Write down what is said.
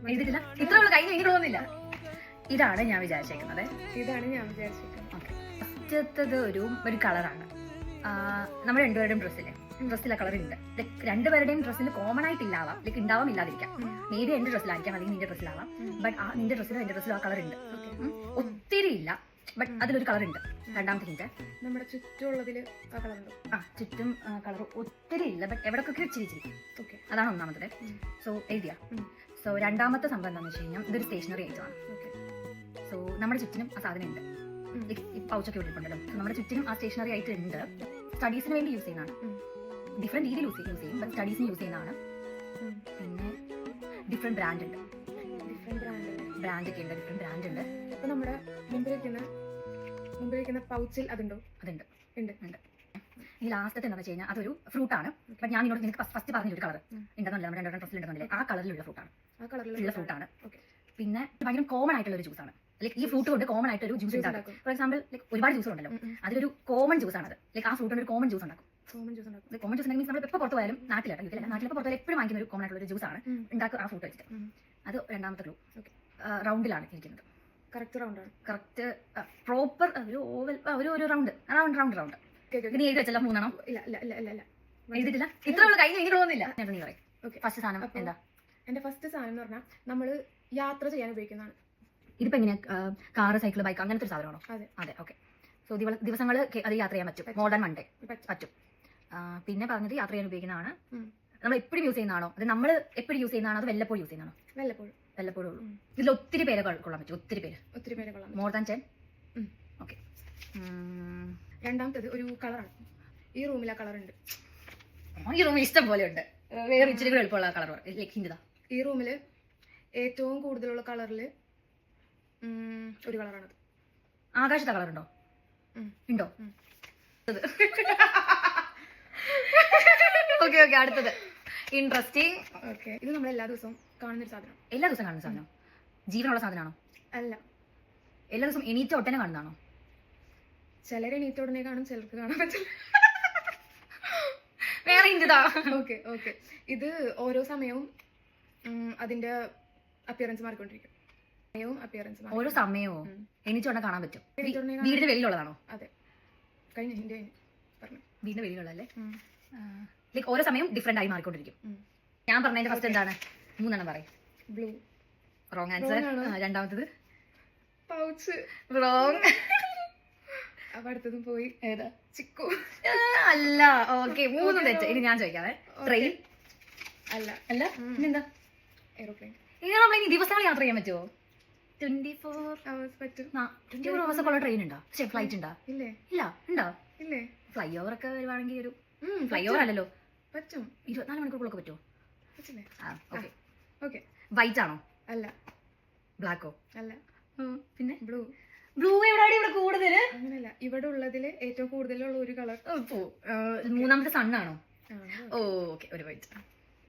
എഴുതിട്ടില്ല, ഇത്രയുള്ള കഴിഞ്ഞ എനിക്ക് തോന്നുന്നില്ല. ഇതാണ് ഞാൻ വിചാരിച്ചേക്കുന്നത്. ഫസ്റ്റത്തത് ഒരു കളറാണ്. നമ്മുടെ രണ്ടുപേരുടെയും ഡ്രസ്സിലെ കളർ ഉണ്ട്. രണ്ടുപേരുടെയും ഡ്രസ്സിൽ കോമൺ ആയിട്ട് ഇല്ലാവാം, ലൈക്ക് ഉണ്ടാവാം ഇല്ലാതിരിക്കാം. മേബി എന്റെ ഡ്രസ്സിലായിരിക്കാം, അല്ലെങ്കിൽ നിന്റെ ഡ്രസ്സിലാവാം. ബട്ട് നിന്റെ ഡ്രസ്സിലും എന്റെ ഡ്രസ്സിലും ആ കളർ ഉണ്ട്. ഒത്തിരി ഇല്ല, ബട്ട് അതിലൊരു കളർ ഉണ്ട്. രണ്ടാമത്തെ ഹിന്റ്, നമ്മുടെ ചുറ്റുമുള്ളതില് ആ കളർ ഉണ്ട്. ചുറ്റും കളർ ഒത്തിരി ഇല്ല, ബട്ട് എവിടൊക്കെ ഇച്ചിരി. അതാണ് ഒന്നാമത്തത്. സോ എഴുതിയ. സോ രണ്ടാമത്തെ സംഭവം എന്താണെന്ന് വെച്ച് കഴിഞ്ഞാൽ ഇതൊരു സ്റ്റേഷനറി ഐറ്റം ആണ്. സോ നമ്മുടെ ചുറ്റിനും ആ സാധനം ഉണ്ട്. ഈ പൗച്ചൊക്കെ ഇട്ടിട്ടുണ്ടല്ലോ, നമ്മുടെ ചുറ്റിനും ആ സ്റ്റേഷനറി ആയിട്ട് ഉണ്ട്. സ്റ്റഡീസിന് വേണ്ടി യൂസ് ചെയ്യുന്നതാണ്. ഡിഫറെന്റ് രീതിയിൽ യൂസ് ചെയ്യും, ബട്ട് സ്റ്റഡീസിന് യൂസ് ചെയ്യുന്നതാണ്. പിന്നെ ഡിഫറെന്റ് ബ്രാൻഡ് ഉണ്ട്, ബ്രാൻഡൊക്കെ ഉണ്ട്, ഡിഫറെന്റ് ബ്രാൻഡ് ഉണ്ട്. അപ്പൊ നമ്മുടെ മുമ്പിലിരിക്കുന്ന പൗച്ചിൽ അതുണ്ട്. ഈ ലാസ്റ്റത്തെ എന്താണെന്ന് വെച്ച് കഴിഞ്ഞാൽ അതൊരു ഫ്രൂട്ടാണ്. ബട്ട് ഞാൻ നിനക്ക് ഫസ്റ്റ് പറഞ്ഞൊരു കളർ ഉണ്ടെന്നല്ല, നമ്മുടെ രണ്ടു ഡ്രസ്സിൽ ഉണ്ടെന്നല്ലേ, ആ കളറിലുള്ള ഫ്രൂട്ടാണ്. പിന്നെ ഭയങ്കര കോമൺ ആയിട്ടുള്ള ഒരു ജ്യൂസാണ്. ലൈക്ക് ഈ ഫ്രൂട്ട് കൊണ്ട് കോമൺ ആയിട്ട് ഒരു ജ്യൂസ് ഉണ്ടാക്കും. ഫോർ എക്സാമ്പിൾ, ലൈക്ക് ഒരുപാട് ജ്യൂസ് ഉണ്ടല്ലോ, അതിലൊരു കോമൺ ജ്യൂസ് ആണ് അത്. ലൈക്ക് ആ ഫ്രൂട്ട് കൊണ്ട് ഒരു കോമൺ ജ്യൂസ് ഉണ്ടാക്കും. കോമൺ ജ്യൂസ് ഉണ്ടെങ്കിൽ നമ്മൾ എപ്പോൾ പുറത്ത് പോയാലും, നാട്ടിലല്ല നാട്ടിലിപ്പോൾ പുറത്ത് എപ്പോഴും വാങ്ങിക്കുന്ന ഒരു കോമൺ ആയിട്ടുള്ള ഒരു ജ്യൂസാണ് ഉണ്ടാക്കുക ആ ഫ്രൂട്ട് വെച്ചിട്ട്. അത് രണ്ടാമത്തെ ക്ലൂ. റൗണ്ടിലാണ് ഇരിക്കുന്നത്. കറക്റ്റ് പ്രോപ്പർ ഒരു ഓവൽ, ഒരു റൗണ്ട്. നീ എഴുതി വെച്ചല്ലോ മൂന്നെണ്ണം. എഴുതിട്ടില്ല, ഇത്രയുള്ള കഴിഞ്ഞ എനിക്ക് തോന്നുന്നില്ല. നീ പറയും ഫസ്റ്റ് സാധനം എന്താ? എന്റെ ഫസ്റ്റ് സാധനം എന്ന് പറഞ്ഞാൽ നമ്മള് യാത്ര ചെയ്യാൻ ഉപയോഗിക്കുന്നതാണ്. ഇതിപ്പോ എങ്ങനെയാ, കാറ്, സൈക്കിൾ, ബൈക്ക് അങ്ങനത്തെ ഒരു സാധനമാണോ? അതെ. ഓക്കെ. സോ ദിവസങ്ങൾ അത് യാത്ര ചെയ്യാൻ പറ്റും. മോർ ദാൻ 1 ഡേ പറ്റും. പിന്നെ പറഞ്ഞത് യാത്ര ചെയ്യാൻ ഉപയോഗിക്കുന്നതാണ്. നമ്മൾ എപ്പോഴും യൂസ് ചെയ്യുന്നതാണോ, അത് നമ്മൾ എപ്പോഴും യൂസ് ചെയ്യുന്നതാണോ, അത് വല്ലപ്പോഴും യൂസ് ചെയ്യുന്നതാണോ? വല്ലപ്പോഴും ഉള്ളൂ. ഇതിൽ ഒത്തിരി പേരെ കൊള്ളാൻ പറ്റും. ഒത്തിരി പേര് കൊള്ളാം. More than 10. ഓക്കെ. രണ്ടാമത്തേത് ഒരു കളറാണ്. ഈ റൂമിൽ ആ കളർ ഉണ്ട്. ഈ റൂമിൽ ഇഷ്ടം പോലെ ഉണ്ട്. വേറെ ഇച്ചിരി എളുപ്പമുള്ള കളർ ഹിന്ദി. ഈ റൂമില് ഏറ്റവും കൂടുതലുള്ള കളറിൽ ഒരു കളറാണത്. ആകാശത്തെ കളർ ഉണ്ടോ? ഓക്കെ. അടുത്തത് ഇൻട്രസ്റ്റിംഗ്. ഇത് നമ്മൾ എല്ലാ ദിവസവും കാണുന്ന ഒരു സാധനം. എല്ലാ ദിവസവും കാണുന്ന സാധനം? ജീവനുള്ള സാധനമാണോ? അല്ല. എല്ലാ ദിവസവും എണീറ്റ ഒട്ടനെ കാണുന്നതാണോ? ചിലർ എണീറ്റ ഉടനെ കാണും, ചിലർക്ക് കാണാൻ പറ്റില്ല. വേറെ ഹിന്ദിതാ. ഓക്കെ. ഇത് ഓരോ സമയവും അതിന്റെ അപ്പിയറൻസ് മാറിക്കൊണ്ടിരിക്കും. ഓരോ സമയവും എണീറ്റോടെ കാണാൻ പറ്റും. വീടിന്റെ വെളിയിലുള്ളതാണോ? അതെ. കഴിഞ്ഞ ഹിന്ദി പറഞ്ഞു. വീടിന്റെ വെളിയിലുള്ളല്ലേ? ലൈക്ക് ഓരോ സമയം ഡിഫറെന്റ് ആയി മാറിക്കൊണ്ടിരിക്കും. ഞാൻ പറഞ്ഞതിന്റെ ഫസ്റ്റ് എന്താണ്? 3 പറയും. ബ്ലൂ. Wrong answer. രണ്ടാമത്തത് പൗച്ച്. റോങ്. അപ്പൊ അടുത്തതും പോയി. ഏതാ? ചിക്കു. അല്ല. ഓക്കെ, 3 തെറ്റ്. ഇനി ഞാൻ ചോദിക്കാവേ. ട്രെയിൻ? അല്ല. പിന്നെന്താ? എയ്റോപ്ലെയിൻ. എയ്റോപ്ലെയിൻ ദിവസങ്ങൾ യാത്ര ചെയ്യാൻ പറ്റുമോ? 24 hours പറ്റും. 24 hours ഒക്കെ ഉള്ള ട്രെയിൻ ഉണ്ടോ? പക്ഷേ ഫ്ലൈറ്റ് ഉണ്ടോ? ഇല്ല. ഉണ്ടോ? ഫ്ലൈ ഓവർ ഒക്കെ വരുവാണെങ്കിൽ ഒരു ഫ്ലൈ ഓവർ അല്ലല്ലോ, പറ്റും. 24 മണിക്കൂറുകളൊക്കെ പറ്റുമോ? ഓക്കെ. വൈറ്റ് ആണോ? അല്ല. ബ്ലാക്കോ? അല്ല. പിന്നെ ബ്ലൂ. എവിടെയാണ് ഇവിടെ കൂടുതൽ? അങ്ങനല്ല, ഇവിടെ ഉള്ളതില് ഏറ്റവും കൂടുതലുള്ള ഒരു കളർ. മൂന്നാമത്തെ സണ്ണാണോ? ഓക്കെ, ഒരു വൈറ്റ്.